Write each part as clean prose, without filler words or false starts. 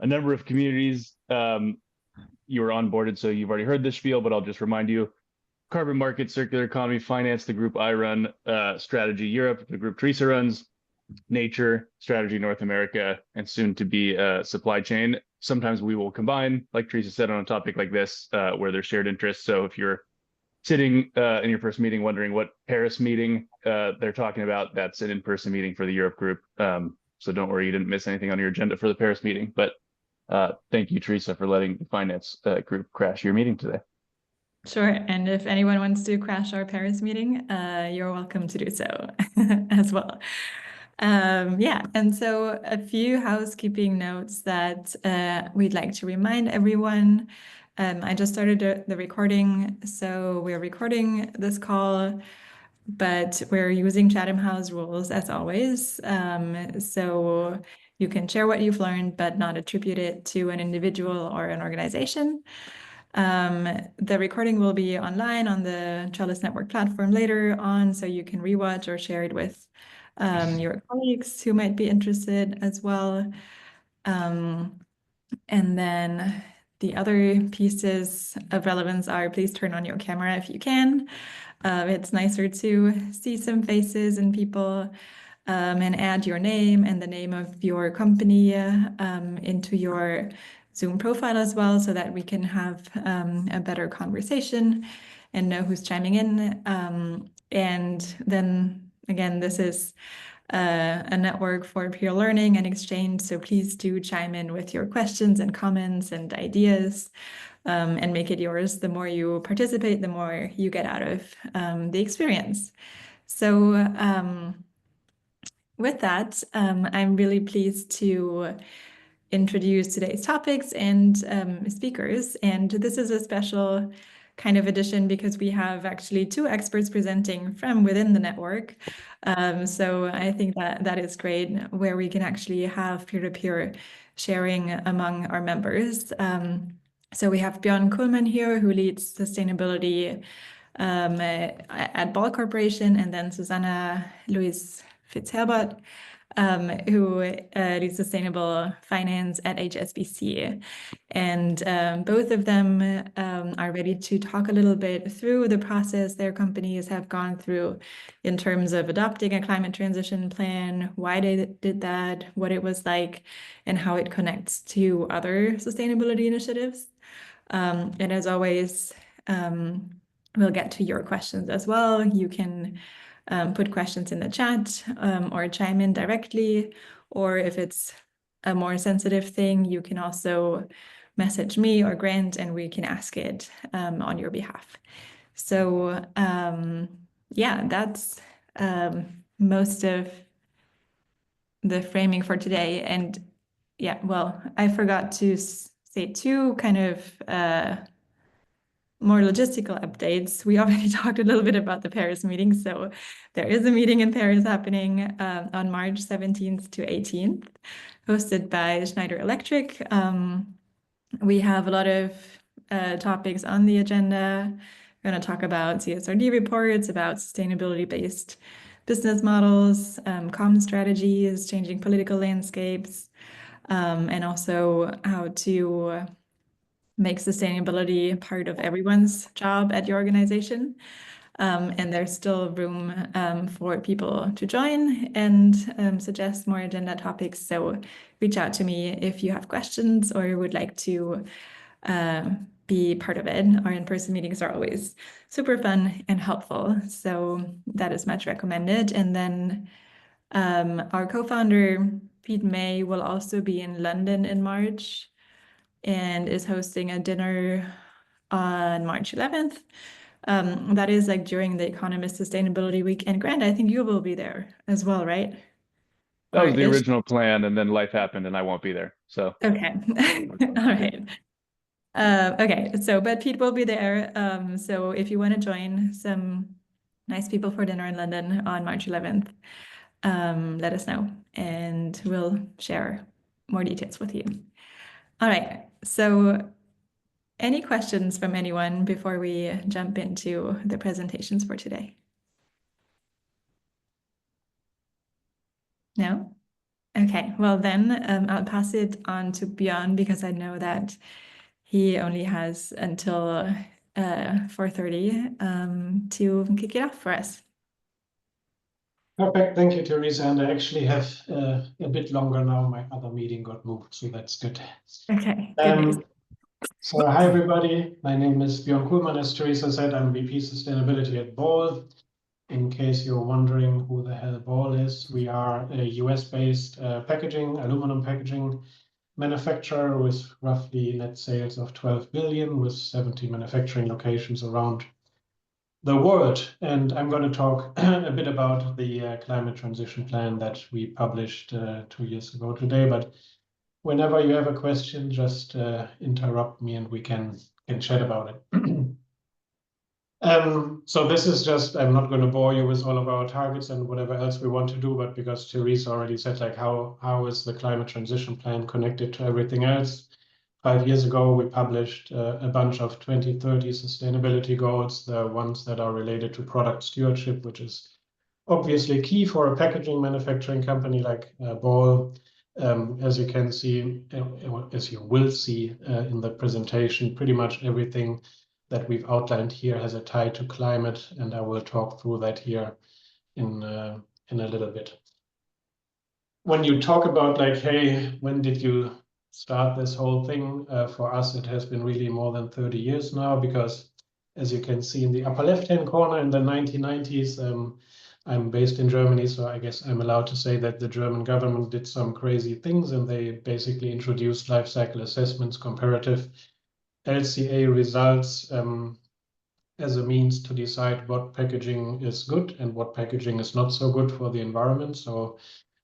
a number of communities. You were onboarded, so you've already heard this spiel, but I'll just remind you. Carbon market, circular economy, finance, the group I run, strategy Europe, the group Teresa runs, nature, strategy North America, and soon to be supply chain. Sometimes we will combine, like Teresa said, on a topic like this, where there's shared interests. So if you're sitting in your first meeting wondering what Paris meeting they're talking about, that's an in-person meeting for the Europe group. So don't worry, you didn't miss anything on your agenda for the Paris meeting. But thank you, Teresa, for letting the finance group crash your meeting today. Sure. And if anyone wants to crash our Paris meeting, you're welcome to do so as well. Yeah, and so a few housekeeping notes that we'd like to remind everyone. I just started the recording, so we're recording this call, but we're using Chatham House rules as always. So you can share what you've learned, but not attribute it to an individual or an organization. The recording will be online on the Trellis Network platform later on, so you can rewatch or share it with your colleagues who might be interested as well. And then the other pieces of relevance are please turn on your camera if you can. It's nicer to see some faces and people, and add your name and the name of your company into your Zoom profile as well, so that we can have a better conversation and know who's chiming in. And then again, this is a network for peer learning and exchange, so please do chime in with your questions and comments and ideas, and make it yours. The more you participate, the more you get out of the experience. So with that, I'm really pleased to introduce today's topics and speakers. And this is a special kind of edition because we have actually two experts presenting from within the network. So I think that is great, where we can actually have peer-to-peer sharing among our members. So we have Björn Kuhlmann here, who leads sustainability at Ball Corporation, and then Susanna Louise Fitzherbert, who leads sustainable finance at HSBC. And both of them are ready to talk a little bit through the process their companies have gone through in terms of adopting a climate transition plan, why they did that, what it was like, and how it connects to other sustainability initiatives. And as always, we'll get to your questions as well. You can put questions in the chat or chime in directly, or if it's a more sensitive thing, you can also message me or Grant and we can ask it on your behalf. So yeah, that's most of the framing for today. And yeah, well, I forgot to say two kind of more logistical updates. We already talked a little bit about the Paris meeting. So there is a meeting in Paris happening on March 17th to 18th, hosted by Schneider Electric. We have a lot of topics on the agenda. We're going to talk about CSRD reports, about sustainability-based business models, common strategies, changing political landscapes, and also how to make sustainability part of everyone's job at your organization. And there's still room for people to join and suggest more agenda topics. So reach out to me if you have questions or would like to be part of it. Our in-person meetings are always super fun and helpful. So that is much recommended. And then our co-founder, Pete May, will also be in London in March and is hosting a dinner on March 11th. That is like during the Economist Sustainability Week. And Grant, I think you will be there as well, right? That was the original plan, and then life happened, and I won't be there. So okay, all right. Okay, so but Pete will be there. So if you want to join some nice people for dinner in London on March 11th, let us know, and we'll share more details with you. All right, so any questions from anyone before we jump into the presentations for today? No? Okay, well then I'll pass it on to Björn because I know that he only has until 4:30 to kick it off for us. Perfect. Thank you, Teresa. And I actually have a bit longer now. My other meeting got moved, so that's good. Okay, good news. So hi, everybody. My name is Björn Kuhlmann. As Teresa said, I'm VP Sustainability at Ball. In case you're wondering who the hell Ball is, we are a US-based aluminum packaging manufacturer with roughly net sales of 12 billion, with 70 manufacturing locations around the world. And I'm going to talk a bit about the climate transition plan that we published 2 years ago today. But whenever you have a question, just interrupt me and we can chat about it. So this is just, I'm not going to bore you with all of our targets and whatever else we want to do, but because Teresa already said, like, how is the climate transition plan connected to everything else? 5 years ago, we published a bunch of 2030 sustainability goals, the ones that are related to product stewardship, which is obviously key for a packaging manufacturing company like Ball. As you can see, as you will see in the presentation, pretty much everything that we've outlined here has a tie to climate, and I will talk through that here in a little bit. When you talk about like, hey, when did you start this whole thing? For us, it has been really more than 30 years now, because as you can see in the upper left-hand corner, in the 1990s, I'm based in Germany, so I guess I'm allowed to say that the German government did some crazy things, and they basically introduced life cycle assessments, comparative LCA results, as a means to decide what packaging is good and what packaging is not so good for the environment. So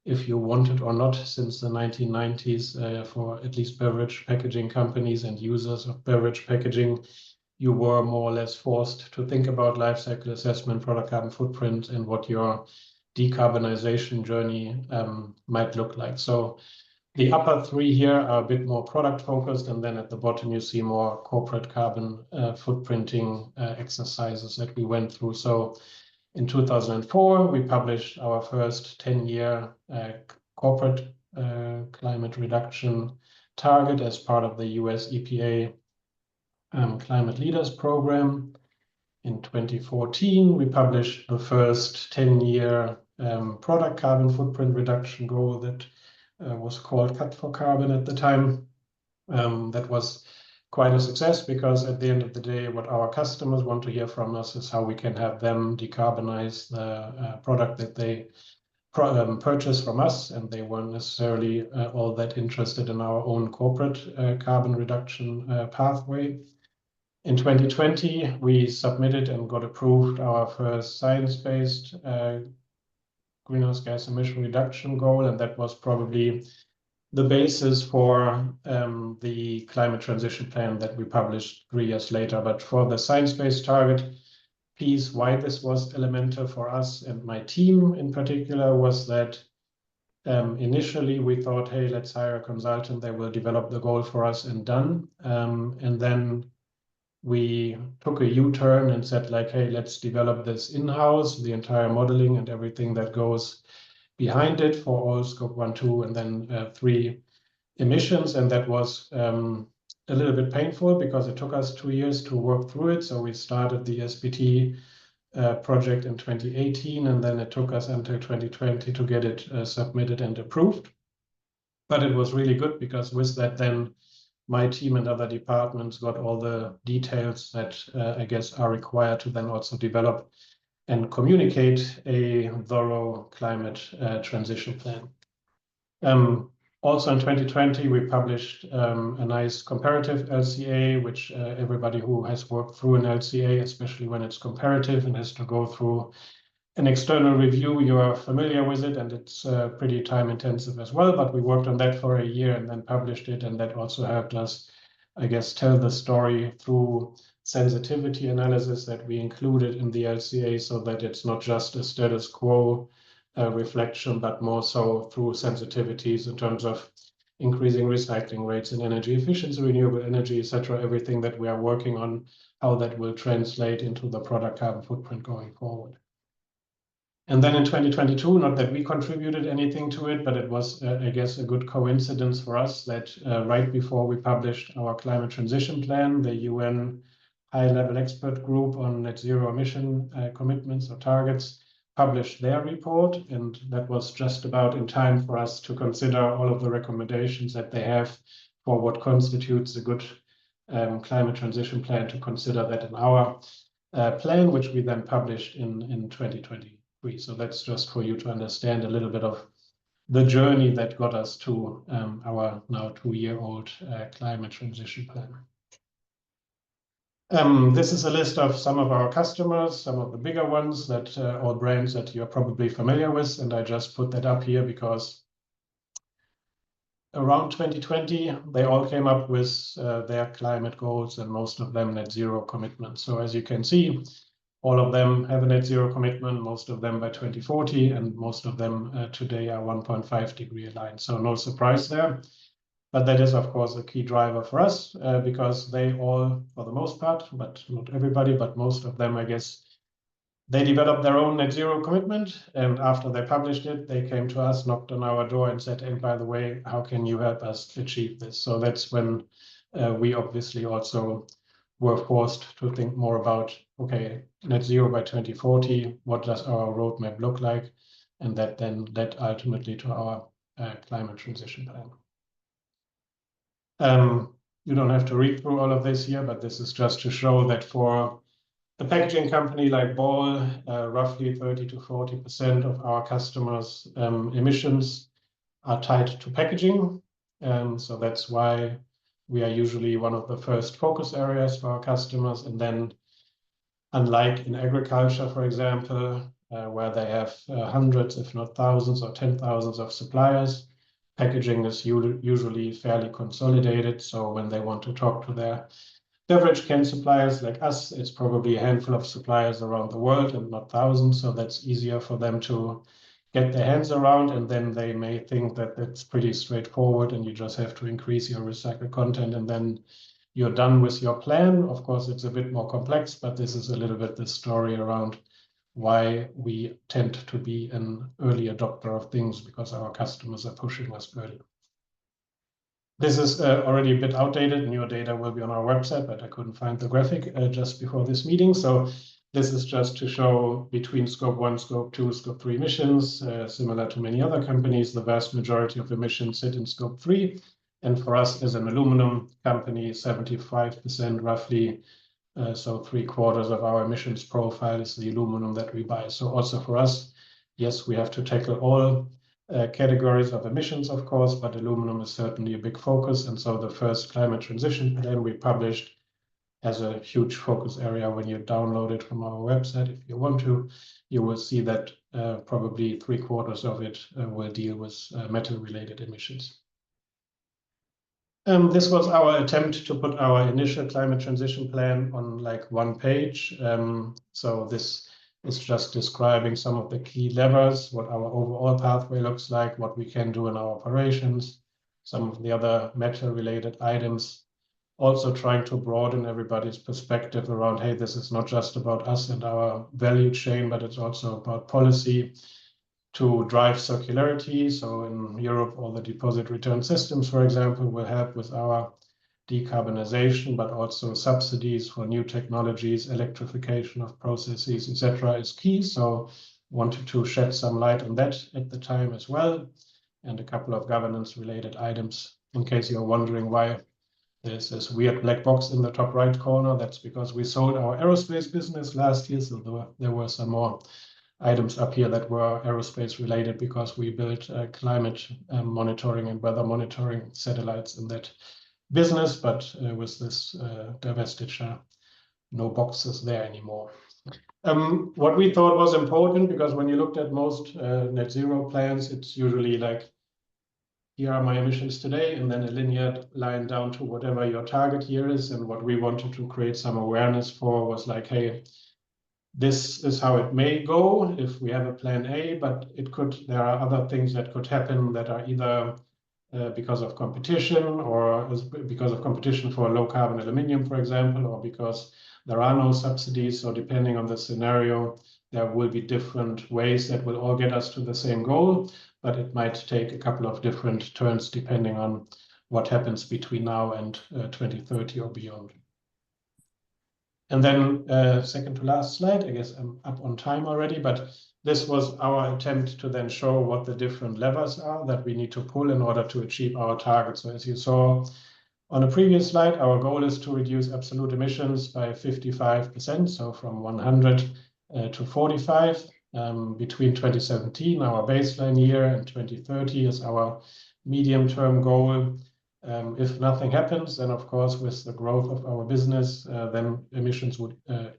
if you want it or not, since the 1990s, for at least beverage packaging companies and users of beverage packaging, you were more or less forced to think about life cycle assessment, product carbon footprint, and what your decarbonization journey might look like. So the upper three here are a bit more product focused, and then at the bottom you see more corporate carbon footprinting exercises that we went through. So in 2004, we published our first 10-year corporate climate reduction target as part of the US EPA Climate Leaders Program. In 2014, we published the first 10-year product carbon footprint reduction goal that was called Cut for Carbon at the time. That was quite a success, because at the end of the day, what our customers want to hear from us is how we can have them decarbonize the product that they purchase from us, and they weren't necessarily all that interested in our own corporate carbon reduction pathway. In 2020, we submitted and got approved our first science-based greenhouse gas emission reduction goal, and that was probably the basis for the climate transition plan that we published 3 years later. But for the science-based target piece, why this was elemental for us and my team in particular was that initially we thought, hey, let's hire a consultant that will develop the goal for us, and done. And then we took a U-turn and said, like, hey, let's develop this in-house, the entire modeling and everything that goes behind it for all scope 1, 2, and then 3 emissions. And that was a little bit painful, because it took us 2 years to work through it. So we started the SBT project in 2018, and then it took us until 2020 to get it submitted and approved. But it was really good, because with that, then my team and other departments got all the details that I guess are required to then also develop and communicate a thorough climate transition plan. Also in 2020, we published a nice comparative LCA, which everybody who has worked through an LCA, especially when it's comparative and has to go through an external review, you are familiar with it, and it's pretty time intensive as well. But we worked on that for a year and then published it, and that also helped us, I guess, tell the story through sensitivity analysis that we included in the LCA, so that it's not just a status quo reflection, but more so through sensitivities in terms of increasing recycling rates and energy efficiency, renewable energy, etc. Everything that we are working on, how that will translate into the product carbon footprint going forward. And then in 2022, not that we contributed anything to it, but it was, I guess, a good coincidence for us that right before we published our climate transition plan, the UN high-level expert group on net zero emission commitments or targets published their report. And that was just about in time for us to consider all of the recommendations that they have for what constitutes a good climate transition plan, to consider that in our plan, which we then published in 2023. So that's just for you to understand a little bit of the journey that got us to our now 2-year-old climate transition plan. This is a list of some of our customers, some of the bigger ones that all brands that you're probably familiar with. And I just put that up here because around 2020, they all came up with their climate goals, and most of them net zero commitments. So as you can see, all of them have a net zero commitment, most of them by 2040, and most of them today are 1.5 degree aligned. So no surprise there. But that is, of course, a key driver for us because they all, for the most part, but not everybody, but most of them, I guess, they developed their own net zero commitment. And after they published it, they came to us, knocked on our door and said, and by the way, how can you help us achieve this? So that's when we obviously also were forced to think more about, okay, net zero by 2040, what does our roadmap look like? And that then led ultimately to our climate transition plan. You don't have to read through all of this here, but this is just to show that for a packaging company like Ball, roughly 30 to 40% of our customers' emissions are tied to packaging. So that's why we are usually one of the first focus areas for our customers. And then, unlike in agriculture, for example, where they have hundreds, if not thousands or 10,000s of suppliers, packaging is usually fairly consolidated. So when they want to talk to their beverage can suppliers like us, it's probably a handful of suppliers around the world and not thousands. So that's easier for them to get their hands around, and then they may think that it's pretty straightforward and you just have to increase your recycled content and then you're done with your plan. Of course, it's a bit more complex, but this is a little bit the story around why we tend to be an early adopter of things, because our customers are pushing us early. This is already a bit outdated. Newer data will be on our website, but I couldn't find the graphic just before this meeting. So this is just to show between Scope 1, Scope 2, Scope 3 emissions. Similar to many other companies, the vast majority of emissions sit in Scope 3. And for us as an aluminum company, 75% roughly, so 3/4 of our emissions profile is the aluminum that we buy. So also for us, yes, we have to tackle all categories of emissions, of course, but aluminum is certainly a big focus. And so the first climate transition plan we published has a huge focus area. When you download it from our website, if you want to, you will see that probably 3/4 of it will deal with metal-related emissions. This was our attempt to put our initial climate transition plan on like one page. So this is just describing some of the key levers, what our overall pathway looks like, what we can do in our operations, some of the other metal-related items, also trying to broaden everybody's perspective around, hey, this is not just about us and our value chain, but it's also about policy to drive circularity. So in Europe, all the deposit return systems, for example, will help with our decarbonization, but also subsidies for new technologies, electrification of processes, etc., is key. So wanted to shed some light on that at the time as well, and a couple of governance-related items. In case you're wondering why there's this weird black box in the top right corner, that's because we sold our aerospace business last year. So there were some more items up here that were aerospace related because we built climate monitoring and weather monitoring satellites in that business, but with this divestiture, no boxes there anymore. What we thought was important, because when you looked at most net zero plans, it's usually like, here are my emissions today, and then a linear line down to whatever your target here is. And what we wanted to create some awareness for was like, hey, this is how it may go if we have a plan A, but there are other things that could happen that are either because of competition, or because of competition for low carbon aluminium, for example, or because there are no subsidies. So depending on the scenario, there will be different ways that will all get us to the same goal, but it might take a couple of different turns depending on what happens between now and 2030 or beyond. And then second to last slide, I guess I'm up on time already, but this was our attempt to then show what the different levers are that we need to pull in order to achieve our target. So as you saw on a previous slide, our goal is to reduce absolute emissions by 55%, so from 100 to 45 between 2017, our baseline year, and 2030 is our medium-term goal. If nothing happens, then of course, with the growth of our business, then emissions would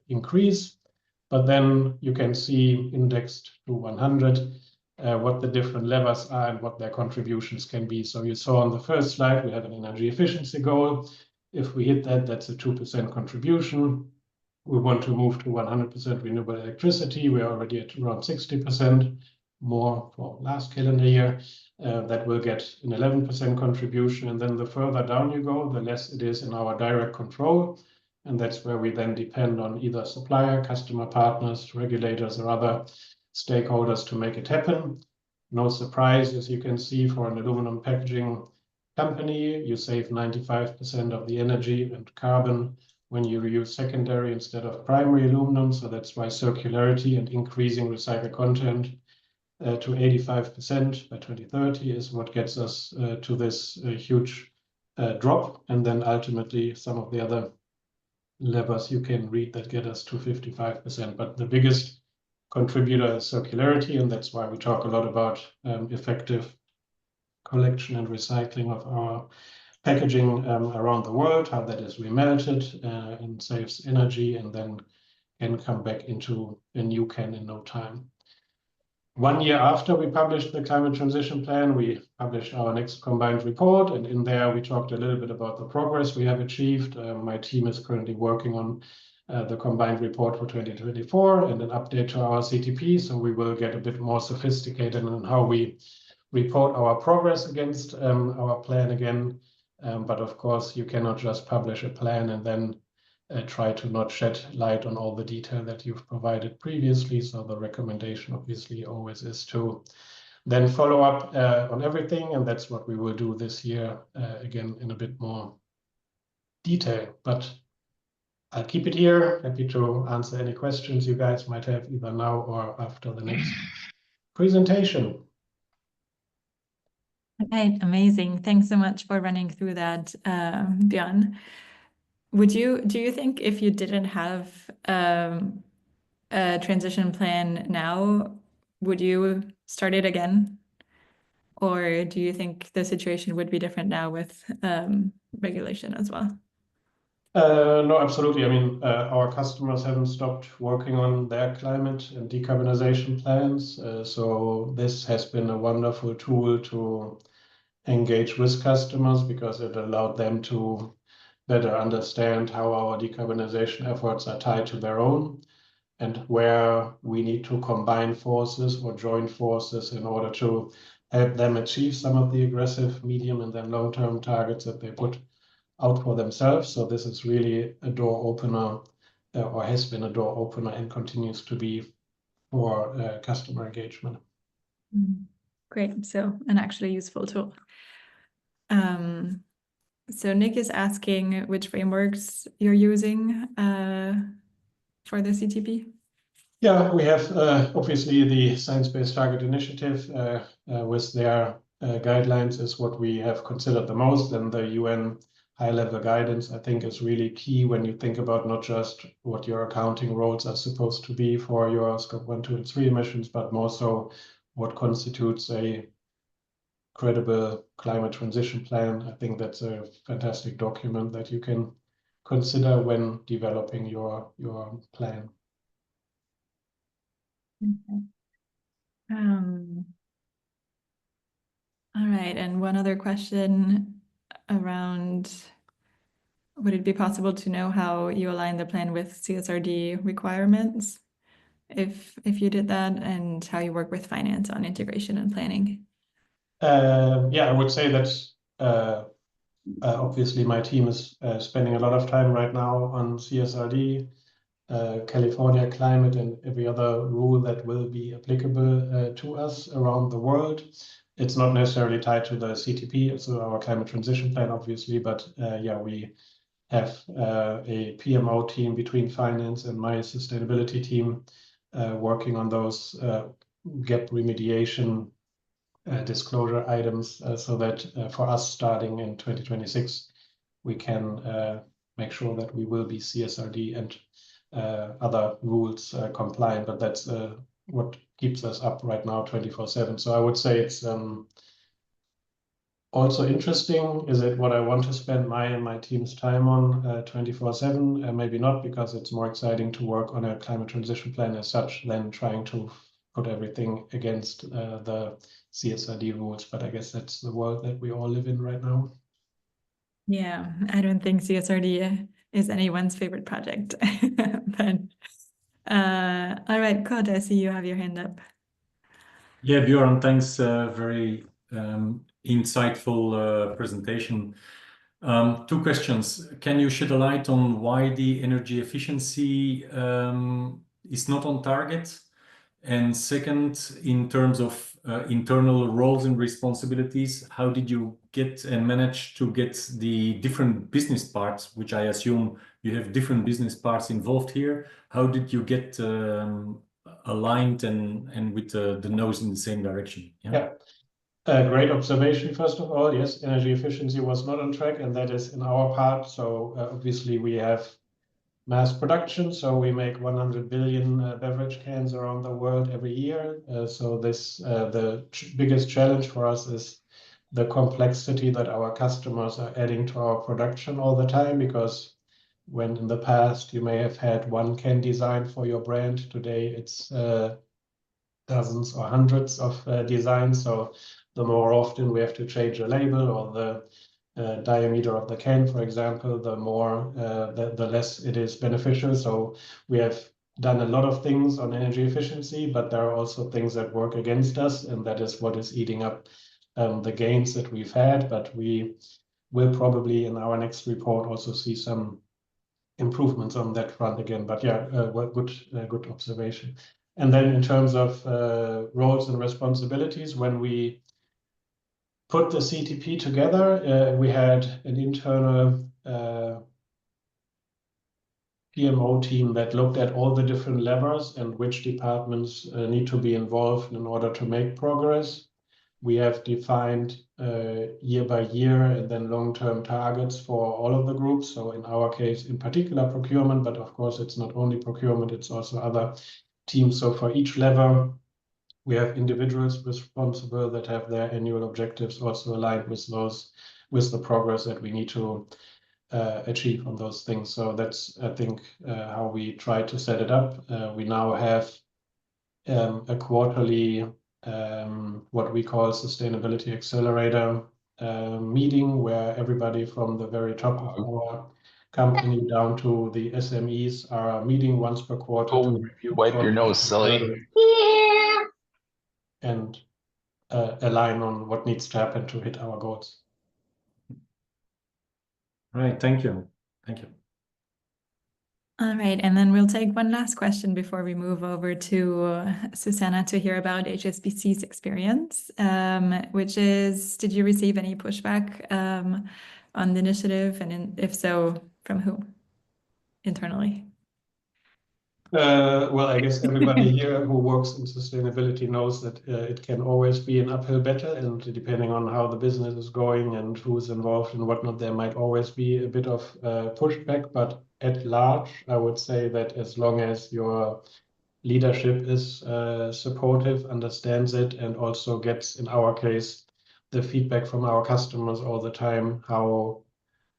increase. But then you can see indexed to 100 what the different levers are and what their contributions can be. So you saw on the first slide, we have an energy efficiency goal. If we hit that, that's a 2% contribution. We want to move to 100% renewable electricity. We're already at around 60%, more for last calendar year. That will get an 11% contribution. And then the further down you go, the less it is in our direct control. And that's where we then depend on either supplier, customer partners, regulators, or other stakeholders to make it happen. No surprise, as you can see, for an aluminum packaging company, you save 95% of the energy and carbon when you use secondary instead of primary aluminum. So that's why circularity and increasing recycled content to 85% by 2030 is what gets us to this huge drop. And then ultimately some of the other levers you can read that get us to 55%. But the biggest contributor is circularity, and that's why we talk a lot about effective collection and recycling of our packaging around the world, how that is remelted and saves energy and then can come back into a new can in no time. 1 year after we published the Climate Transition Plan, we published our next combined report, and in there we talked a little bit about the progress we have achieved. My team is currently working on the combined report for 2024 and an update to our CTP, so we will get a bit more sophisticated in how we report our progress against our plan again. But of course, you cannot just publish a plan and then try to not shed light on all the detail that you've provided previously. So the recommendation obviously always is to then follow up on everything, and that's what we will do this year again in a bit more detail. But I'll keep it here. Happy to answer any questions you guys might have either now or after the next presentation. Okay, amazing. Thanks so much for running through that, Björn. Do you think if you didn't have a transition plan now, would you start it again? Or do you think the situation would be different now with regulation as well? No, absolutely. I mean, our customers haven't stopped working on their climate and decarbonization plans. So this has been a wonderful tool to engage with customers because it allowed them to better understand how our decarbonization efforts are tied to their own and where we need to combine forces or join forces in order to help them achieve some of the aggressive medium and then long-term targets that they put out for themselves. So this is really a door opener or has been a door opener and continues to be for customer engagement. Great. So an actually useful tool. So Nick is asking which frameworks you're using for the CTP. Yeah, we have obviously the Science Based Target Initiative with their guidelines is what we have considered the most, and the UN high-level guidance I think is really key when you think about not just what your accounting roles are supposed to be for your scope 1, 2, and 3 emissions, but more so what constitutes a credible climate transition plan. I think that's a fantastic document that you can consider when developing your plan. Okay. All right, and one other question around, would it be possible to know how you align the plan with CSRD requirements if you did that, and how you work with finance on integration and planning? Yeah, I would say that obviously my team is spending a lot of time right now on CSRD California climate and every other rule that will be applicable to us around the world. It's not necessarily tied to the CTP, so our climate transition plan, obviously, but yeah, we have a PMO team between finance and my sustainability team working on those gap remediation disclosure items so that for us starting in 2026, we can make sure that we will be CSRD and other rules compliant, but that's what keeps us up right now 24/7. So I would say it's also interesting. Is it what I want to spend my and my team's time on 24/7? Maybe not, because it's more exciting to work on a climate transition plan as such than trying to put everything against the CSRD rules. But I guess that's the world that we all live in right now. Yeah, I don't think CSRD is anyone's favorite project. But all right, Kurt, I see you have your hand up. Yeah, Björn, thanks. Very insightful presentation. 2 questions. Can you shed a light on why the energy efficiency is not on target? And second, in terms of internal roles and responsibilities, how did you get and manage to get the different business parts, which I assume you have different business parts involved here? How did you get aligned and with the nose in the same direction? Yeah. Great observation, first of all. Yes, energy efficiency was not on track, and that is in our part. So obviously we have mass production, so we make 100 billion beverage cans around the world every year. So this the biggest challenge for us is the complexity that our customers are adding to our production all the time, because when in the past you may have had one can design for your brand, today it's dozens or hundreds of designs. So the more often we have to change a label or the diameter of the can, for example, the more the less it is beneficial. So we have done a lot of things on energy efficiency, but there are also things that work against us, and that is what is eating up the gains that we've had. But we will probably in our next report also see some improvements on that front again. But yeah, good observation. And then in terms of roles and responsibilities, when we put the CTP together, we had an internal PMO team that looked at all the different levers and which departments need to be involved in order to make progress. We have defined year by year and then long-term targets for all of the groups. So in our case, in particular procurement, but of course it's not only procurement, it's also other teams. So for each level, we have individuals responsible that have their annual objectives also aligned with those, with the progress that we need to achieve on those things. So that's, I think, how we try to set it up. We now have a quarterly, what we call Sustainability Accelerator meeting, where everybody from the very top of our company down to the SMEs are meeting once per quarter to review. Wipe your nose, Sully. And align on what needs to happen to hit our goals. All right, thank you. Thank you. All right, and then we'll take one last question before we move over to Susanna to hear about HSBC's experience, which is, did you receive any pushback on the initiative? And if so, from who internally? Well, I guess everybody here who works in sustainability knows that it can always be an uphill battle, and depending on how the business is going and who's involved and whatnot, there might always be a bit of pushback. But at large, I would say that as long as your leadership is supportive, understands it, and also gets, in our case, the feedback from our customers all the time, how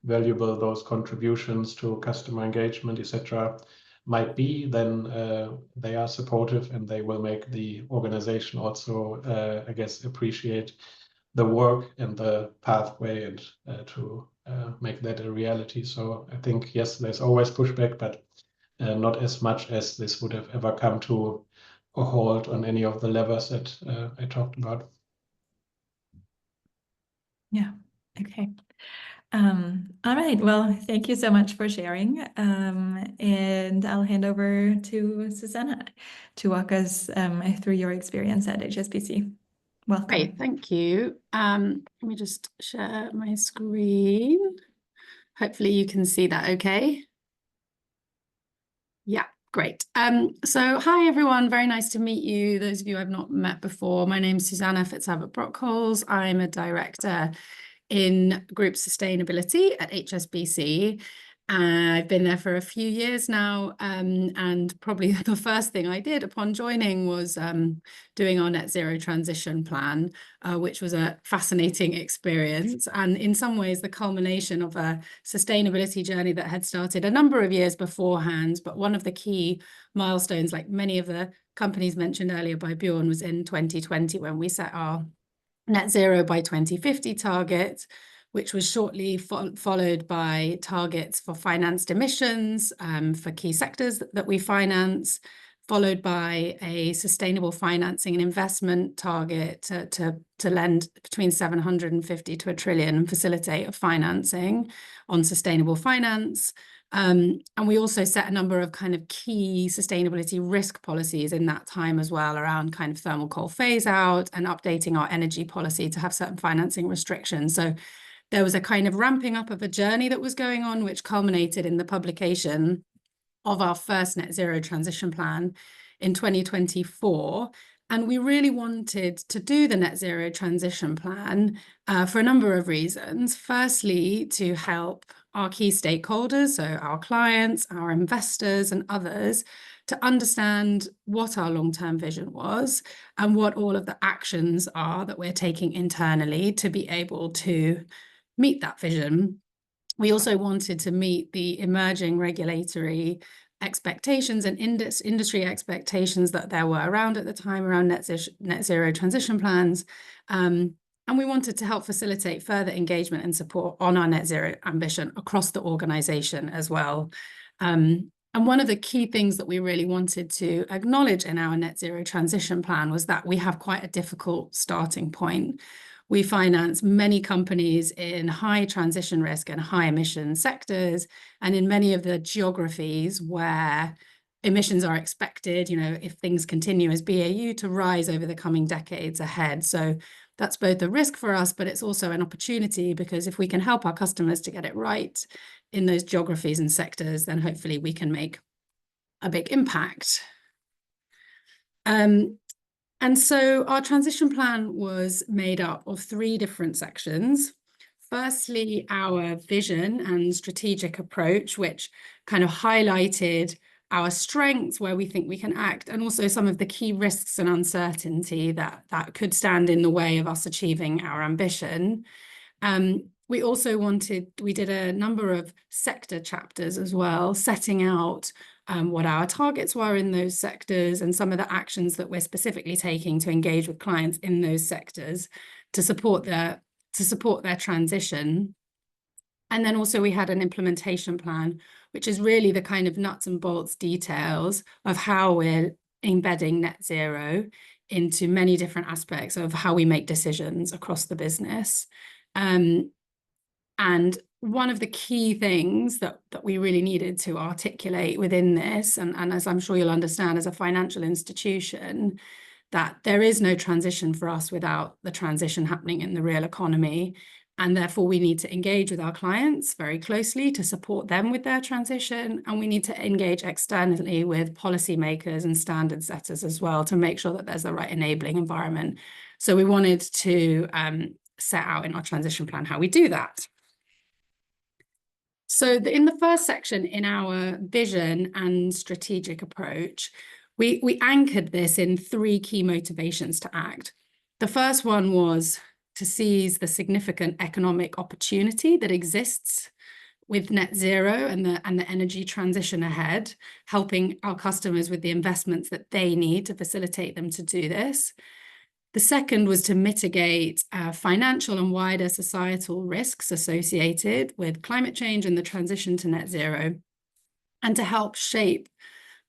valuable those contributions to customer engagement, etc., might be, then they are supportive, and they will make the organization also, I guess, appreciate the work and the pathway and to make that a reality. So I think, yes, there's always pushback, but not as much as this would have ever come to a halt on any of the levers that I talked about. Yeah, okay. All right. Well, thank you so much for sharing. And I'll hand over to Susanna to walk us through your experience at HSBC. Welcome. Great, thank you. Let me just share my screen. Hopefully you can see that okay. Yeah, great. So hi everyone, very nice to meet you. Those of you I've not met before, my name's Susanna Fitzherbert-Brockholes. I'm a director in Group Sustainability at HSBC. I've been there for a few years now, and probably the first thing I did upon joining was doing our net zero transition plan, which was a fascinating experience, and in some ways the culmination of a sustainability journey that had started a number of years beforehand. But one of the key milestones, like many of the companies mentioned earlier by Bjorn, was in 2020 when we set our net zero by 2050 target, which was shortly followed by targets for financed emissions for key sectors that we finance, followed by a sustainable financing and investment target to lend between 750 to 1 trillion and facilitate financing on sustainable finance. And we also set a number of kind of key sustainability risk policies in that time as well, around kind of thermal coal phase out and updating our energy policy to have certain financing restrictions. So there was a kind of ramping up of a journey that was going on, which culminated in the publication of our first net zero transition plan in 2024. And we really wanted to do the net zero transition plan for a number of reasons. Firstly, to help our key stakeholders, so our clients, our investors and others, to understand what our long-term vision was and what all of the actions are that we're taking internally to be able to meet that vision. We also wanted to meet the emerging regulatory expectations and industry expectations that there were around at the time around net zero transition plans. And we wanted to help facilitate further engagement and support on our net zero ambition across the organization as well. And one of the key things that we really wanted to acknowledge in our net zero transition plan was that we have quite a difficult starting point. We finance many companies in high transition risk and high emission sectors, and in many of the geographies where emissions are expected, if things continue as BAU, to rise over the coming decades ahead. So that's both a risk for us, but it's also an opportunity, because if we can help our customers to get it right in those geographies and sectors, then hopefully we can make a big impact. And so our transition plan was made up of 3 different sections. Firstly, our vision and strategic approach, which kind of highlighted our strengths, where we think we can act, and also some of the key risks and uncertainty that could stand in the way of us achieving our ambition. We also we did a number of sector chapters as well, setting out what our targets were in those sectors and some of the actions that we're specifically taking to engage with clients in those sectors to support their transition. And then also we had an implementation plan, which is really the kind of nuts and bolts details of how we're embedding net zero into many different aspects of how we make decisions across the business. And one of the key things that we really needed to articulate within this, and as I'm sure you'll understand as a financial institution, that there is no transition for us without the transition happening in the real economy. And therefore, we need to engage with our clients very closely to support them with their transition. And we need to engage externally with policymakers and standard setters as well to make sure that there's the right enabling environment. So we wanted to set out in our transition plan how we do that. So in the first section, in our vision and strategic approach, we anchored this in 3 key motivations to act. The first one was to seize the significant economic opportunity that exists with net zero and the energy transition ahead, helping our customers with the investments that they need to facilitate them to do this. The second was to mitigate financial and wider societal risks associated with climate change and the transition to net zero, and to help shape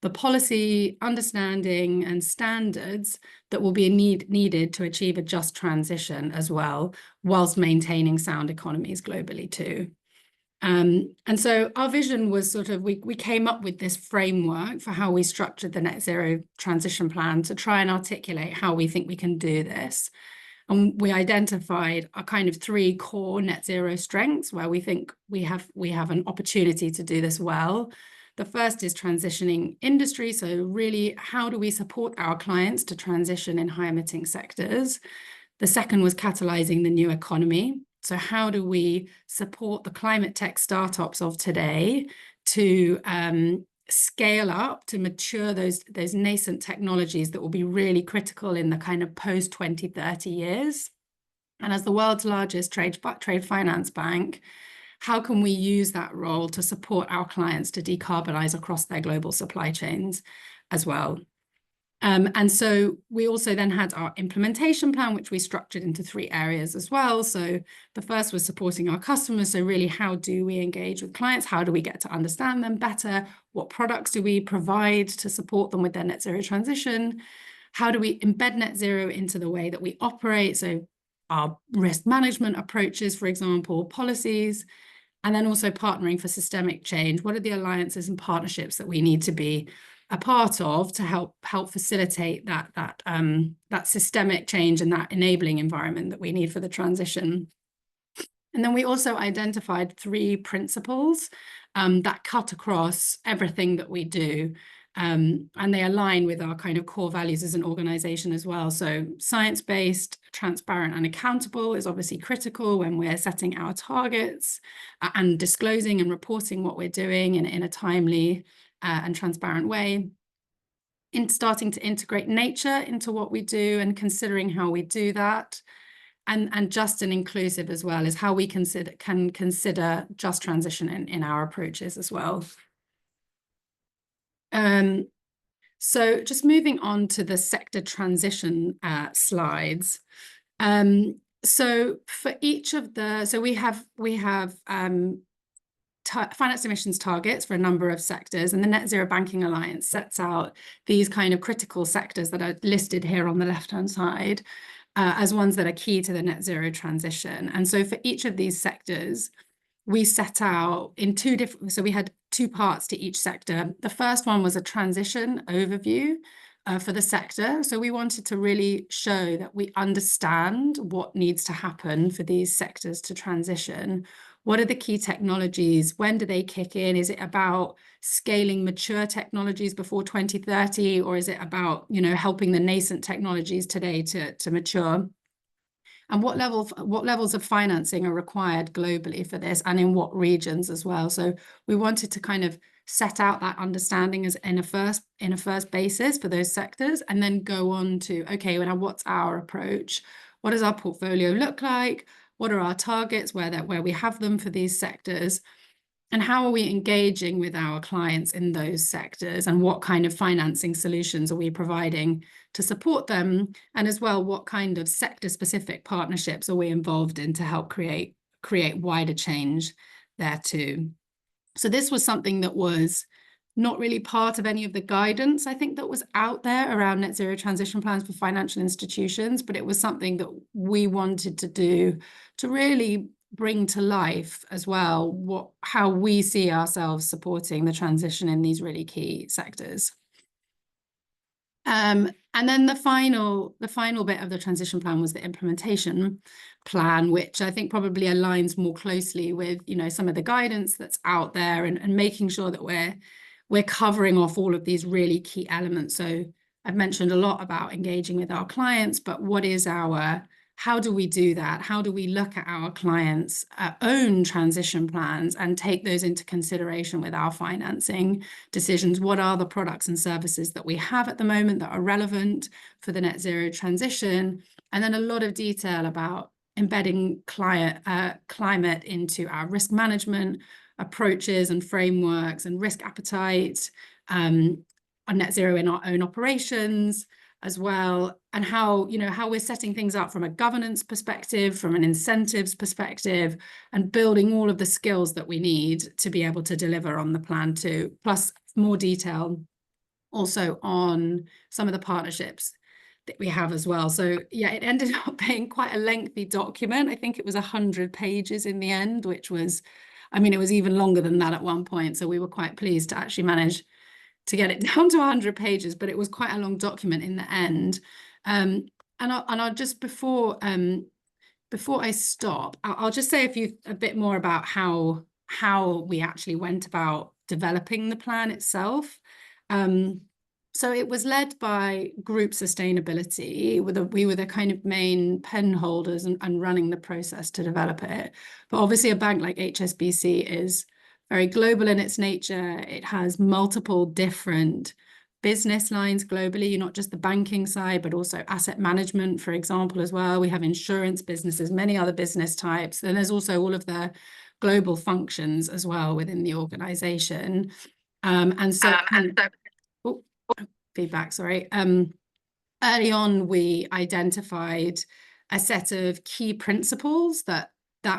the policy understanding and standards that will be needed to achieve a just transition as well, whilst maintaining sound economies globally too. And so our vision was sort of, we came up with this framework for how we structured the net zero transition plan to try and articulate how we think we can do this. And we identified a kind of 3 core net zero strengths where we think we have an opportunity to do this well. The first is transitioning industry. So really, how do we support our clients to transition in high emitting sectors? The second was catalyzing the new economy. So how do we support the climate tech startups of today to scale up, to mature those nascent technologies that will be really critical in the kind of post-2030 years? And as the world's largest trade finance bank, how can we use that role to support our clients to decarbonize across their global supply chains as well? And so we also then had our implementation plan, which we structured into 3 areas as well. So the first was supporting our customers. So really, how do we engage with clients? How do we get to understand them better? What products do we provide to support them with their net zero transition? How do we embed net zero into the way that we operate? So our risk management approaches, for example, policies, and then also partnering for systemic change. What are the alliances and partnerships that we need to be a part of to help facilitate that systemic change and that enabling environment that we need for the transition? And then we also identified 3 principles that cut across everything that we do, and they align with our kind of core values as an organization as well. So science-based, transparent and accountable is obviously critical when we're setting our targets and disclosing and reporting what we're doing in a timely and transparent way. In starting to integrate nature into what we do and considering how we do that. And just and inclusive as well is how we can consider just transition in our approaches as well. So just moving on to the sector transition slides. So for each of the, so we have finance emissions targets for a number of sectors, and the Net Zero Banking Alliance sets out these kind of critical sectors that are listed here on the left-hand side as ones that are key to the net zero transition. And so for each of these sectors, we set out in 2 different, so we had 2 parts to each sector. The first one was a transition overview for the sector. So we wanted to really show that we understand what needs to happen for these sectors to transition. What are the key technologies? When do they kick in? Is it about scaling mature technologies before 2030, or is it about, helping the nascent technologies today to mature? And what levels of financing are required globally for this, and in what regions as well? So we wanted to kind of set out that understanding as in a first basis for those sectors, and then go on to, okay, well, now what's our approach? What does our portfolio look like? What are our targets where we have them for these sectors? And how are we engaging with our clients in those sectors? And what kind of financing solutions are we providing to support them? And as well, what kind of sector-specific partnerships are we involved in to help create wider change there too? So this was something that was not really part of any of the guidance, I think, that was out there around net zero transition plans for financial institutions, but it was something that we wanted to do to really bring to life as well how we see ourselves supporting the transition in these really key sectors. And then the final bit of the transition plan was the implementation plan, which I think probably aligns more closely with some of the guidance that's out there, and making sure that we're covering off all of these really key elements. So I've mentioned a lot about engaging with our clients, but how do we do that? How do we look at our clients' own transition plans and take those into consideration with our financing decisions? What are the products and services that we have at the moment that are relevant for the net zero transition? And then a lot of detail about embedding climate into our risk management approaches and frameworks and risk appetite, on net zero in our own operations as well, and how we're setting things up from a governance perspective, from an incentives perspective, and building all of the skills that we need to be able to deliver on the plan too, plus more detail also on some of the partnerships that we have as well. So yeah, it ended up being quite a lengthy document. I think it was 100 pages in the end, which was, I mean, it was even longer than that at one point. So we were quite pleased to actually manage to get it down to 100 pages, but it was quite a long document in the end. And I'll just before I stop, I'll just say a bit more about how we actually went about developing the plan itself. So it was led by Group Sustainability. We were the kind of main pen holders and running the process to develop it. But obviously a bank like HSBC is very global in its nature. It has multiple different business lines globally, not just the banking side, but also asset management, for example, as well. We have insurance businesses, many other business types. And there's also all of the global functions as well within the organization. Feedback, sorry. Early on, we identified a set of key principles that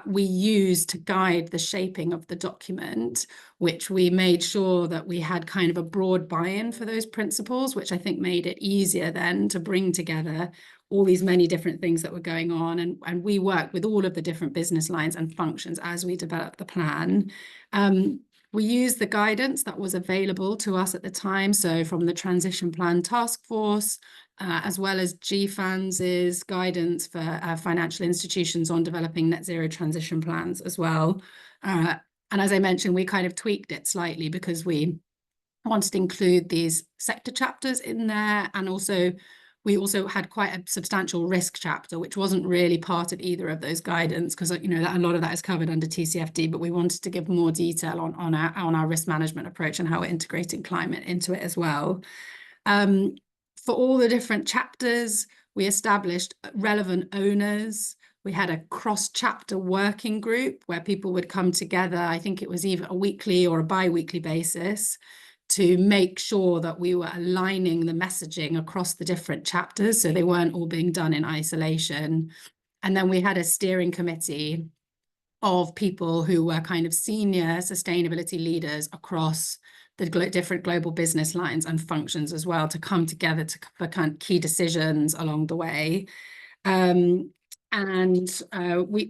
we use to guide the shaping of the document, which we made sure that we had kind of a broad buy-in for those principles, which I think made it easier then to bring together all these many different things that were going on. And we worked with all of the different business lines and functions as we developed the plan. We used the guidance that was available to us at the time, so from the Transition Plan Task Force, as well as GFANZ's guidance for financial institutions on developing net zero transition plans as well. And as I mentioned, we kind of tweaked it slightly because we wanted to include these sector chapters in there, and we also had quite a substantial risk chapter, which wasn't really part of either of those guidance, because a lot of that is covered under TCFD, but we wanted to give more detail on our risk management approach and how we're integrating climate into it as well. For all the different chapters, we established relevant owners. We had a cross-chapter working group where people would come together. I think it was either a weekly or a bi-weekly basis, to make sure that we were aligning the messaging across the different chapters, so they weren't all being done in isolation. And then we had a steering committee of people who were kind of senior sustainability leaders across the different global business lines and functions as well, to come together for kind of key decisions along the way. We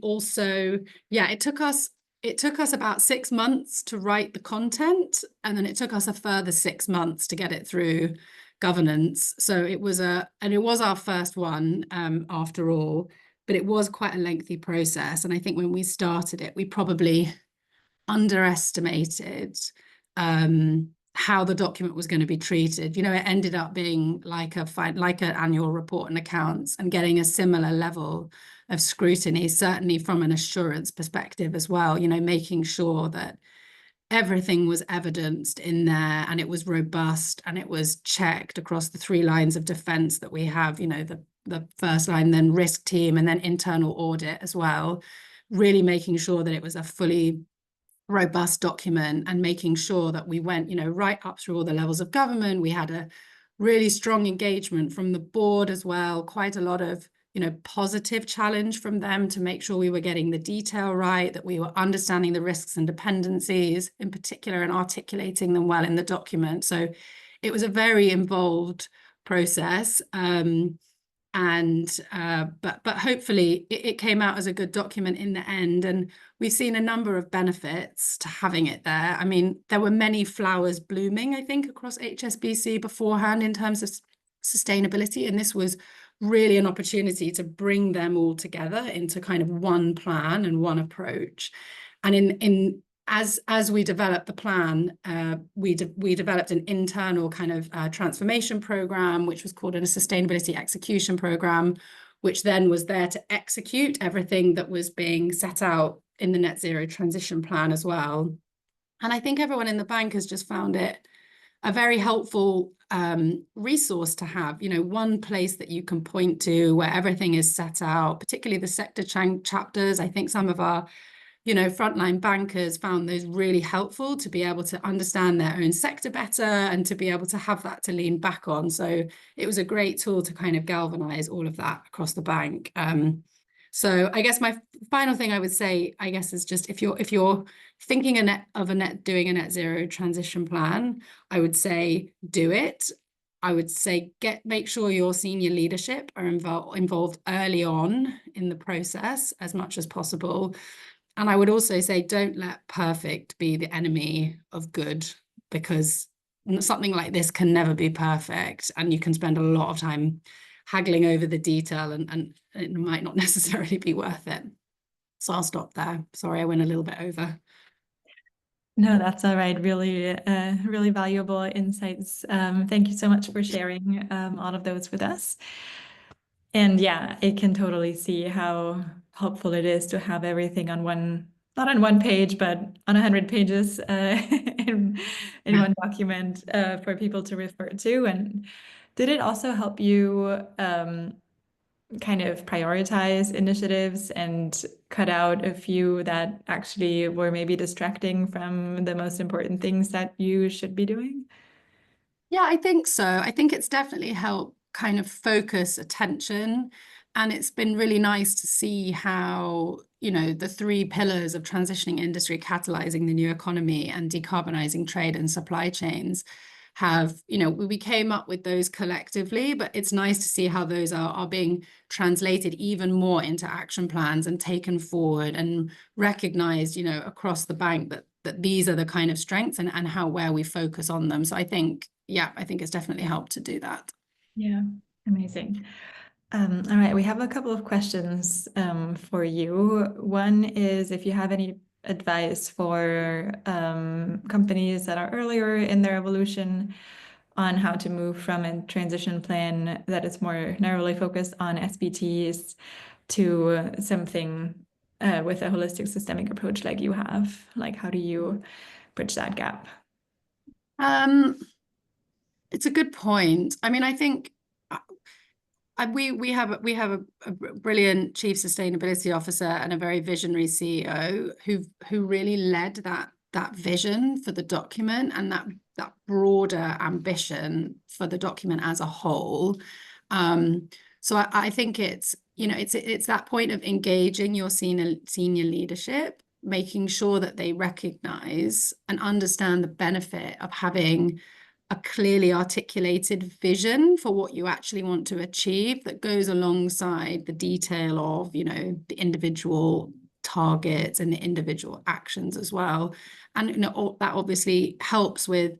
also, it took us about 6 months to write the content, and then it took us a further 6 months to get it through governance. So it was our first one after all, but it was quite a lengthy process. And I think when we started it, we probably underestimated how the document was going to be treated. It ended up being like an annual report and accounts, and getting a similar level of scrutiny, certainly from an assurance perspective as well, making sure that everything was evidenced in there and it was robust and it was checked across the 3 lines of defense that we have, the first line, then risk team, and then internal audit as well, really making sure that it was a fully robust document, and making sure that we went, right up through all the levels of government. We had a really strong engagement from the board as well, quite a lot of positive challenge from them to make sure we were getting the detail right, that we were understanding the risks and dependencies in particular and articulating them well in the document. So it was a very involved process. But hopefully it came out as a good document in the end, and we've seen a number of benefits to having it there. I mean, there were many flowers blooming, I think, across HSBC beforehand in terms of sustainability, and this was really an opportunity to bring them all together into kind of one plan and one approach. And as we developed the plan, we developed an internal kind of transformation program, which was called a sustainability execution program, which then was there to execute everything that was being set out in the net zero transition plan as well. And I think everyone in the bank has just found it a very helpful resource to have, one place that you can point to where everything is set out, particularly the sector chapters. I think some of our frontline bankers found those really helpful to be able to understand their own sector better and to be able to have that to lean back on. So it was a great tool to kind of galvanize all of that across the bank. So I guess my final thing I would say, I guess, is just if you're thinking doing a net zero transition plan, I would say do it. I would say make sure your senior leadership are involved early on in the process as much as possible. And I would also say don't let perfect be the enemy of good, because something like this can never be perfect, and you can spend a lot of time haggling over the detail, and it might not necessarily be worth it. So I'll stop there. Sorry, I went a little bit over. No, that's all right. Really, really valuable insights. Thank you so much for sharing all of those with us. And yeah, I can totally see how helpful it is to have everything on not on one page, but on 100 pages in one document for people to refer to. And did it also help you kind of prioritize initiatives and cut out a few that actually were maybe distracting from the most important things that you should be doing? Yeah, I think so. I think it's definitely helped kind of focus attention. And it's been really nice to see how, the 3 pillars of transitioning industry, catalyzing the new economy, and decarbonizing trade and supply chains have, we came up with those collectively, but it's nice to see how those are being translated even more into action plans and taken forward and recognized, across the bank that these are the kind of strengths and where we focus on them. So I think it's definitely helped to do that. Yeah, amazing. All right, we have a couple of questions for you. One is if you have any advice for companies that are earlier in their evolution on how to move from a transition plan that is more narrowly focused on SBTs to something with a holistic systemic approach like you have. Like, how do you bridge that gap? It's a good point. I mean, I think we have a brilliant chief sustainability officer and a very visionary CEO who really led that vision for the document and that broader ambition for the document as a whole. So I think it's that point of engaging your senior leadership, making sure that they recognize and understand the benefit of having a clearly articulated vision for what you actually want to achieve that goes alongside the detail of, the individual targets and the individual actions as well. And that obviously helps with,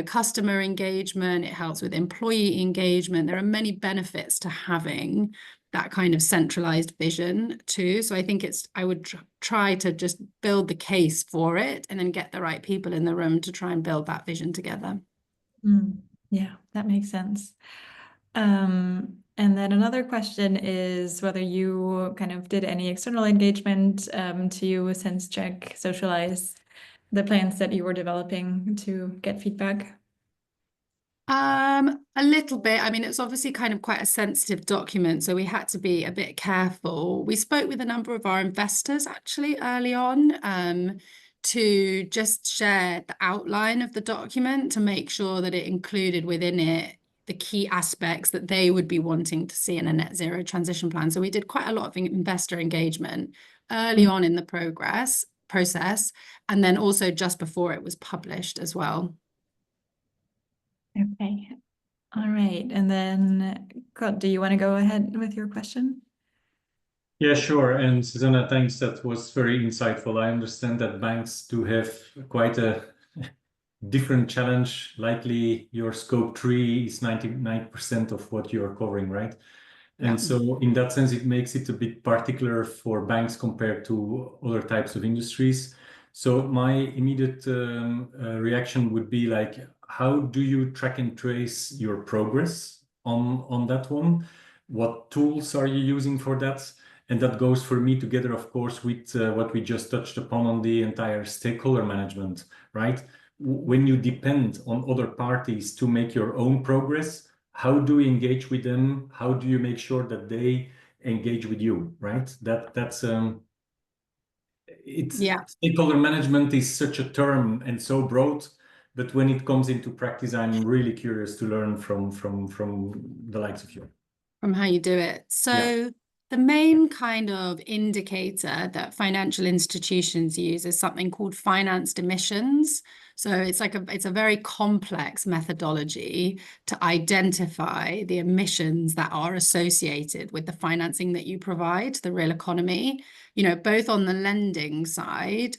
customer engagement, it helps with employee engagement. There are many benefits to having that kind of centralized vision too. So I think I would try to just build the case for it and then get the right people in the room to try and build that vision together. Yeah, that makes sense. And then another question is whether you kind of did any external engagement to sense check, socialize the plans that you were developing to get feedback. A little bit. I mean, it's obviously kind of quite a sensitive document, so we had to be a bit careful. We spoke with a number of our investors actually early on to just share the outline of the document to make sure that it included within it the key aspects that they would be wanting to see in a net zero transition plan. So we did quite a lot of investor engagement early on in the process, and then also just before it was published as well. Okay. All right. And then, Kurt, do you want to go ahead with your question? Yeah, sure. And Susanna, thanks. That was very insightful. I understand that banks do have quite a different challenge. Likely your scope 3 is 99% of what you're covering, right? And so in that sense, it makes it a bit particular for banks compared to other types of industries. So my immediate reaction would be like, how do you track and trace your progress on that one? What tools are you using for that? And that goes for me together, of course, with what we just touched upon on the entire stakeholder management, right? When you depend on other parties to make your own progress, how do you engage with them? How do you make sure that they engage with you, right? Stakeholder management is such a term and so broad, but when it comes into practice, I'm really curious to learn from the likes of you. From how you do it. So the main kind of indicator that financial institutions use is something called financed emissions. So it's like it's a very complex methodology to identify the emissions that are associated with the financing that you provide to the real economy, you know, both on the lending side,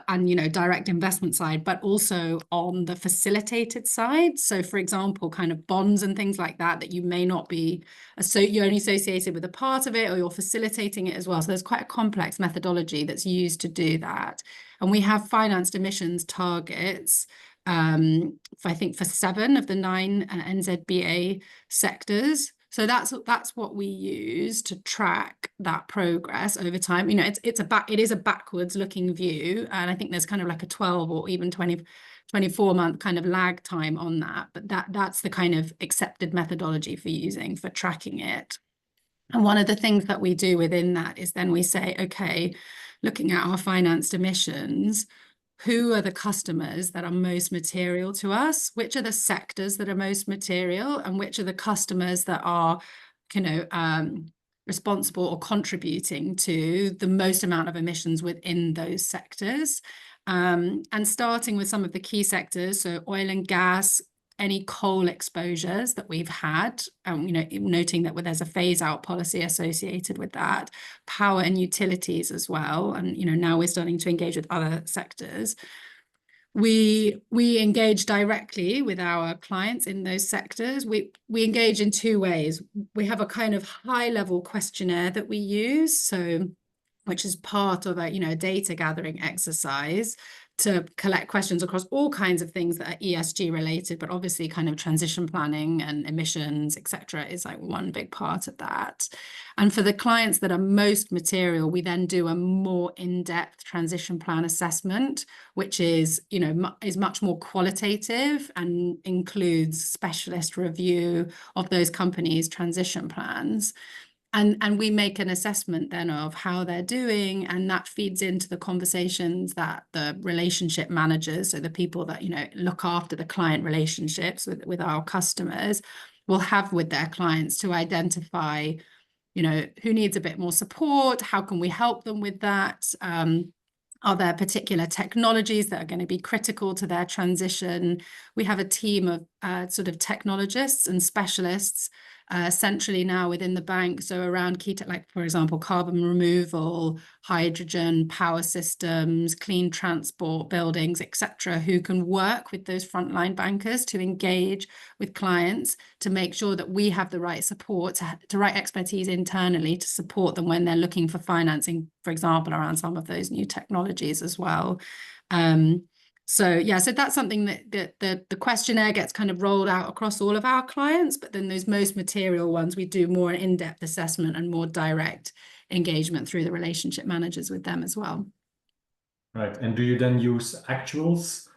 and, you know, direct investment side, but also on the facilitated side. So for example, kind of bonds and things like that you may not be, so you're only associated with a part of it, or you're facilitating it as well. So there's quite a complex methodology that's used to do that. And we have financed emissions targets, I think for 7 of the 9 NZBA sectors. So that's what we use to track that progress over time. You know, it is a backwards looking view, and I think there's kind of like a 12 or even 24 month kind of lag time on that. But that's the kind of accepted methodology for tracking it. And one of the things that we do within that is then we say, okay, looking at our financed emissions, who are the customers that are most material to us? Which are the sectors that are most material? And which are the customers that are, you know, responsible or contributing to the most amount of emissions within those sectors? And starting with some of the key sectors, so oil and gas, any coal exposures that we've had, you know, noting that there's a phase out policy associated with that, power and utilities as well. And, you know, now we're starting to engage with other sectors. We engage directly with our clients in those sectors. We engage in 2 ways. We have a kind of high level questionnaire that we use, so which is part of a, you know, a data gathering exercise to collect questions across all kinds of things that are ESG related, but obviously kind of transition planning and emissions, etc., is like one big part of that. And for the clients that are most material, we then do a more in-depth transition plan assessment, which is, you know, is much more qualitative and includes specialist review of those companies' transition plans. And we make an assessment then of how they're doing, and that feeds into the conversations that the relationship managers, so the people that, you know, look after the client relationships with our customers, will have with their clients to identify, you know, who needs a bit more support, how can we help them with that? Are there particular technologies that are going to be critical to their transition? We have a team of sort of technologists and specialists centrally now within the bank, so around key tech, like for example carbon removal, hydrogen, power systems, clean transport, buildings, etc., who can work with those frontline bankers to engage with clients to make sure that we have the right support, to right expertise internally to support them when they're looking for financing, for example, around some of those new technologies as well. So yeah, so that's something that the questionnaire gets kind of rolled out across all of our clients, but then those most material ones, we do more in-depth assessment and more direct engagement through the relationship managers with them as well. Right. And do you then use actuals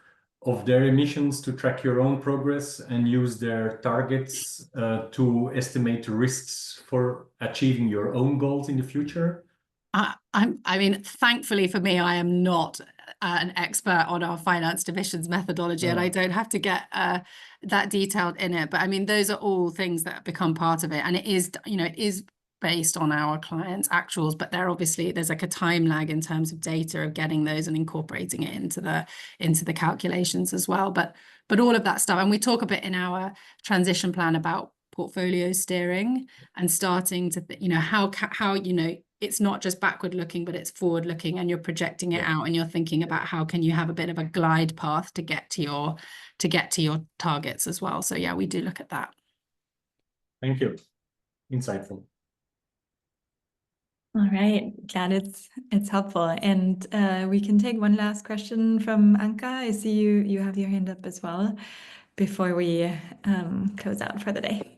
of their emissions to track your own progress and use their targets to estimate risks for achieving your own goals in the future? I mean, thankfully for me, I am not an expert on our financed emissions methodology, and I don't have to get that detailed in it. But I mean, those are all things that become part of it, and it is, you know, it is based on our clients' actuals, but there's like a time lag in terms of data of getting those and incorporating it into the calculations as well. But all of that stuff, and we talk a bit in our transition plan about portfolio steering and starting to, you know, how you know, it's not just backward looking, but it's forward looking, and you're projecting it out, and you're thinking about how can you have a bit of a glide path to get to your targets as well. So yeah, we do look at that. Thank you. Insightful. All right, glad it's helpful. And we can take one last question from Anka. I see you have your hand up as well before we close out for the day.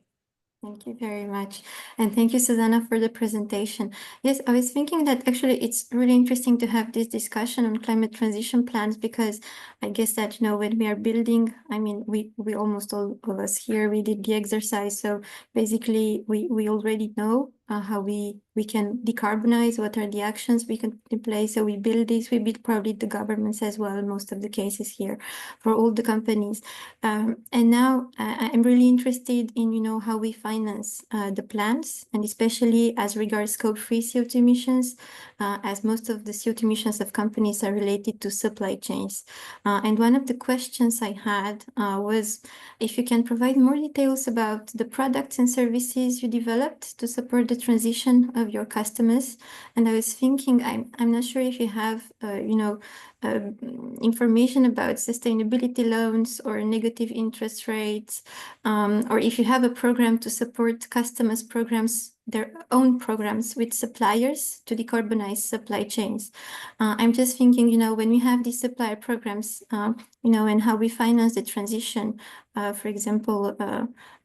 Thank you very much. And thank you, Susanna, for the presentation. Yes, I was thinking that actually it's really interesting to have this discussion on climate transition plans, because I guess that, you know, when we are building, I mean, we almost all of us here, we did the exercise. So basically we already know how we can decarbonize, what are the actions we can put in place. So we build this, we build probably the governments as well, in most of the cases here for all the companies. And now I'm really interested in, you know, how we finance the plants, and especially as regards scope 3 CO2 emissions, as most of the CO2 emissions of companies are related to supply chains. And one of the questions I had was if you can provide more details about the products and services you developed to support the transition of your customers. And I was thinking, I'm not sure if you have, you know, information about sustainability loans or negative interest rates, or if you have a program to support customers' programs, their own programs with suppliers to decarbonize supply chains. I'm just thinking, you know, when we have these supplier programs, you know, and how we finance the transition, for example,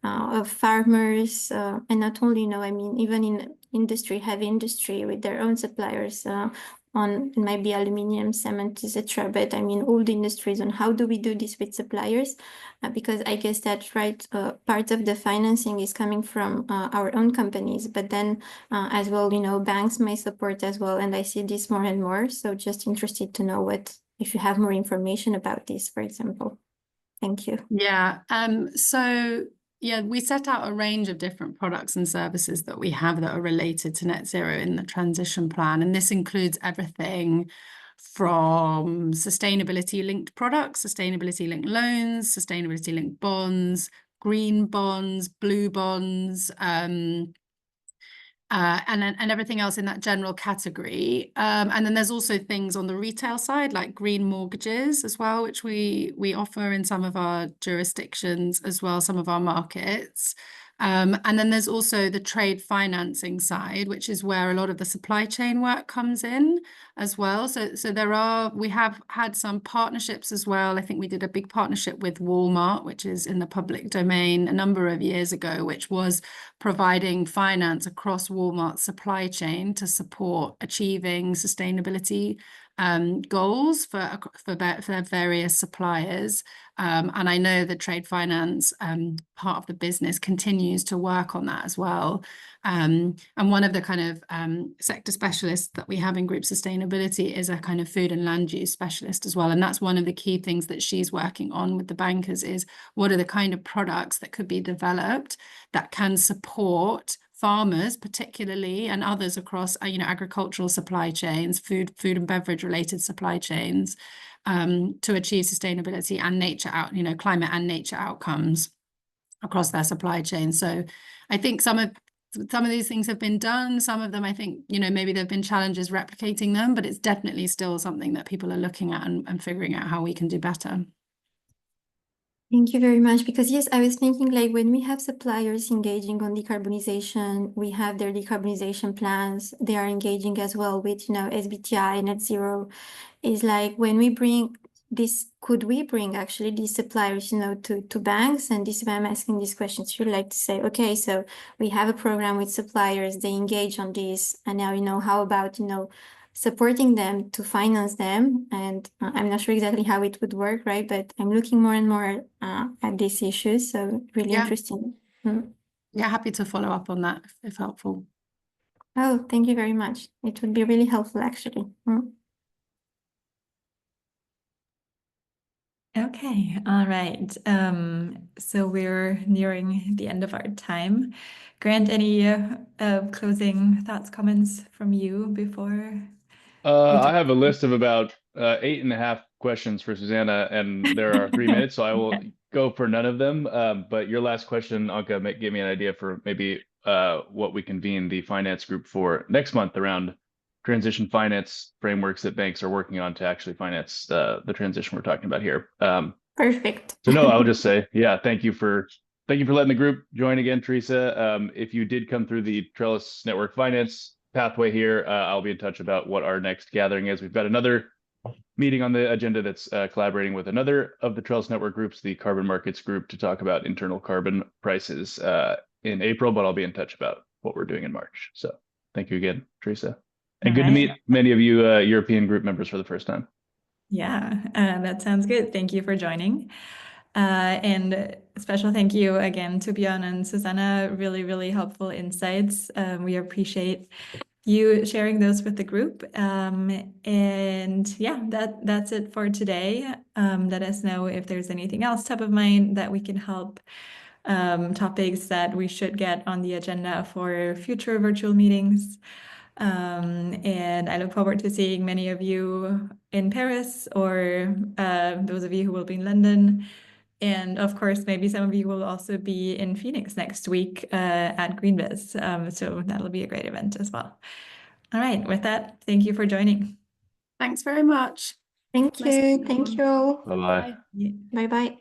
of farmers, and not only, you know, I mean, even in industry, heavy industry with their own suppliers, on maybe aluminium, cement, etc. But I mean, all the industries, on how do we do this with suppliers? Because I guess that, right, part of the financing is coming from our own companies, but then as well, you know, banks may support as well. And I see this more and more. So just interested to know what, if you have more information about this, for example. Thank you. Yeah. So yeah, we set out a range of different products and services that we have that are related to net zero in the transition plan. And this includes everything from sustainability-linked products, sustainability-linked loans, sustainability-linked bonds, green bonds, blue bonds, and everything else in that general category. And then there's also things on the retail side, like green mortgages as well, which we offer in some of our jurisdictions as well, some of our markets. And then there's also the trade financing side, which is where a lot of the supply chain work comes in as well. So we have had some partnerships as well. I think we did a big partnership with Walmart, which is in the public domain, a number of years ago, which was providing finance across Walmart's supply chain to support achieving sustainability goals for various suppliers. And I know the trade finance part of the business continues to work on that as well. And one of the kind of sector specialists that we have in group sustainability is a kind of food and land use specialist as well. And that's one of the key things that she's working on with the bankers is what are the kind of products that could be developed that can support farmers particularly and others across you know, agricultural supply chains, food and beverage related supply chains, to achieve sustainability and nature out, you know, climate and nature outcomes across their supply chain. So I think some of these things have been done. Some of them, I think, you know, maybe there've been challenges replicating them, but it's definitely still something that people are looking at and figuring out how we can do better. Thank you very much. Because yes, I was thinking like when we have suppliers engaging on decarbonization, we have their decarbonization plans, they are engaging as well with, you know, SBTi, net zero, is like when we bring this, could we bring actually these suppliers, you know, to banks? And this is why I'm asking these questions. You'd like to say, okay, so we have a program with suppliers, they engage on this, and now, you know, how about, you know, supporting them to finance them? And I'm not sure exactly how it would work, right? But I'm looking more and more at these issues. So really interesting. Yeah, happy to follow up on that if helpful. Oh, thank you very much. It would be really helpful, actually. Okay, all right. So we're nearing the end of our time. Grant, any closing thoughts, comments from you before? I have a list of about 8.5 questions for Susanna, and there are 3 minutes, so I will go for none of them. But your last question, Anke, gave me an idea for maybe what we convene the finance group for next month around transition finance frameworks that banks are working on to actually finance the transition we're talking about here. Perfect. So no, I'll just say, yeah, thank you for letting the group join again, Teresa. If you did come through the Trellis Network Finance pathway here, I'll be in touch about what our next gathering is. We've got another meeting on the agenda that's collaborating with another of the Trellis Network groups, the Carbon Markets Group, to talk about internal carbon prices in April, but I'll be in touch about what we're doing in March. So thank you again, Teresa. And good to meet many of you European group members for the first time. Yeah, that sounds good. Thank you for joining. And a special thank you again to Björn and Susanna, really, really helpful insights. We appreciate you sharing those with the group. And yeah, that's it for today. Let us know if there's anything else top of mind that we can help, topics that we should get on the agenda for future virtual meetings. And I look forward to seeing many of you in Paris, or those of you who will be in London. And of course, maybe some of you will also be in Phoenix next week at GreenBiz. So that'll be a great event as well. All right, with that, thank you for joining. Thanks very much. Thank Nice to you. meet Thank everyone. you all. Bye-bye. Yeah. Bye bye.